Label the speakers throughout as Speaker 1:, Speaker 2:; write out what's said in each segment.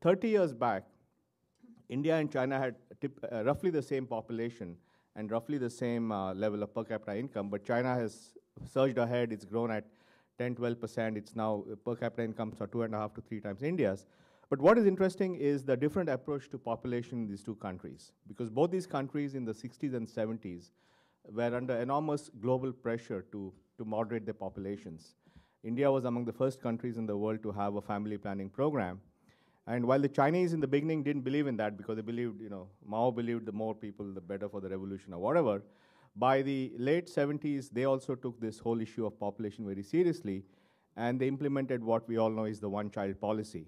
Speaker 1: 30 years back, India and China had roughly the same population and roughly the same level of per capita income, but China has surged ahead. It's grown at 10, 12%. It's now per capita incomes are 2.5 to 3 times India's. But what is interesting is the different approach to population in these two countries, because both these countries in the 60s and 70s were under enormous global pressure to moderate their populations. India was among the first countries in the world to have a family planning program. And while the Chinese in the beginning didn't believe in that because they believed, Mao believed the more people, the better for the revolution or whatever, by the late 70s, they also took this whole issue of population very seriously, and they implemented what we all know is the one-child policy.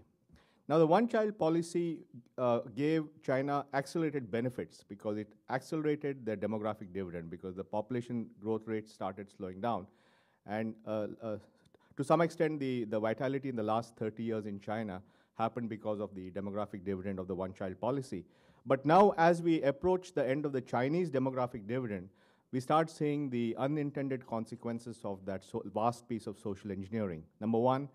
Speaker 1: Now, the one-child policy gave China accelerated benefits because it accelerated their demographic dividend because the population growth rate started slowing down. And to some extent, the vitality in the last 30 years in China happened because of the demographic dividend of the one-child policy. But now, as we approach the end of the Chinese demographic dividend, we start seeing the unintended consequences of that vast piece of social engineering. Number one,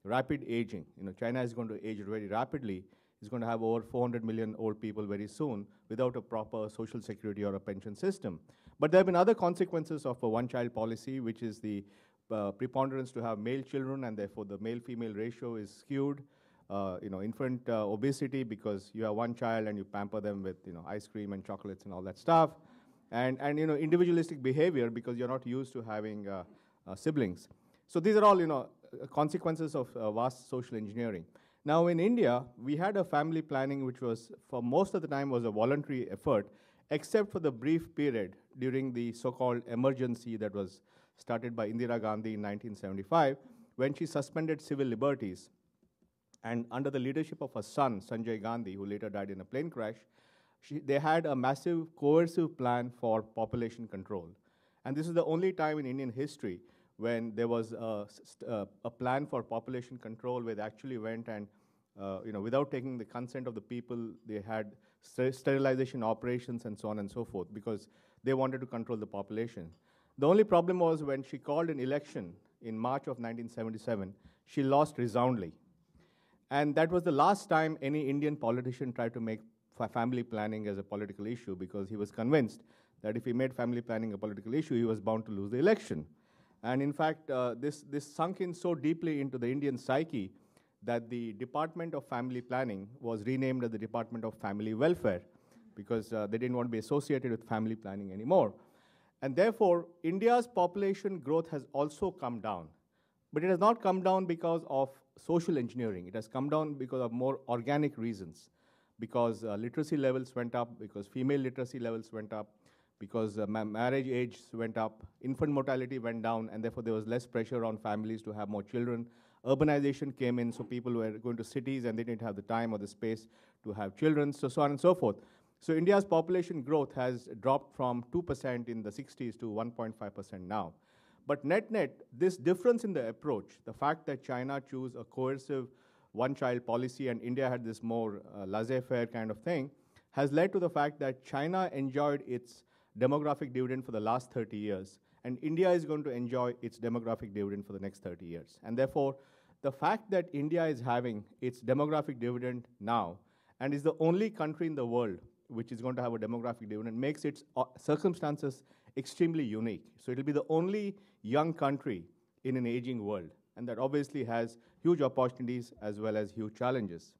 Speaker 1: rapid aging. China is going to age very rapidly. It's going to have over 400 million old people very soon without a proper social security or a pension system. But there have been other consequences of a one-child policy, which is the preponderance to have male children, and therefore the male-female ratio is skewed. Infant obesity because you have one child and you pamper them with ice cream and chocolates and all that stuff, and individualistic behavior because you're not used to having siblings. So these are all consequences of vast social engineering. Now in India, we had a family planning which was for most of the time was a voluntary effort, except for the brief period during the so-called emergency that was started by Indira Gandhi in 1975 when she suspended civil liberties. And under the leadership of her son, Sanjay Gandhi, who later died in a plane crash, they had a massive coercive plan for population control. And this is the only time in Indian history when there was a plan for population control where they actually went and, without taking the consent of the people, they had sterilization operations and so on and so forth because they wanted to control the population. The only problem was when she called an election in March of 1977, she lost resoundly. And that was the last time any Indian politician tried to make family planning as a political issue because he was convinced that if he made family planning a political issue, he was bound to lose the election. And in fact, this sunk in so deeply into the Indian psyche that the Department of Family Planning was renamed as the Department of Family Welfare because they didn't want to be associated with family planning anymore. And therefore, India's population growth has also come down. But it has not come down because of social engineering. It has come down because of more organic reasons, because literacy levels went up, because female literacy levels went up, because marriage age went up, infant mortality went down, and therefore there was less pressure on families to have more children. Urbanization came in, so people were going to cities and they didn't have the time or the space to have children, so on and so forth. So India's population growth has dropped from 2% in the 60s to 1.5% now. But net-net, this difference in the approach, the fact that China chose a coercive one-child policy and India had this more laissez-faire kind of thing, has led to the fact that China enjoyed its demographic dividend for the last 30 years, and India is going to enjoy its demographic dividend for the next 30 years. And therefore, the fact that India is having its demographic dividend now, and is the only country in the world which is going to have a demographic dividend, makes its circumstances extremely unique. So it'll be the only young country in an aging world, and that obviously has huge opportunities as well as huge challenges.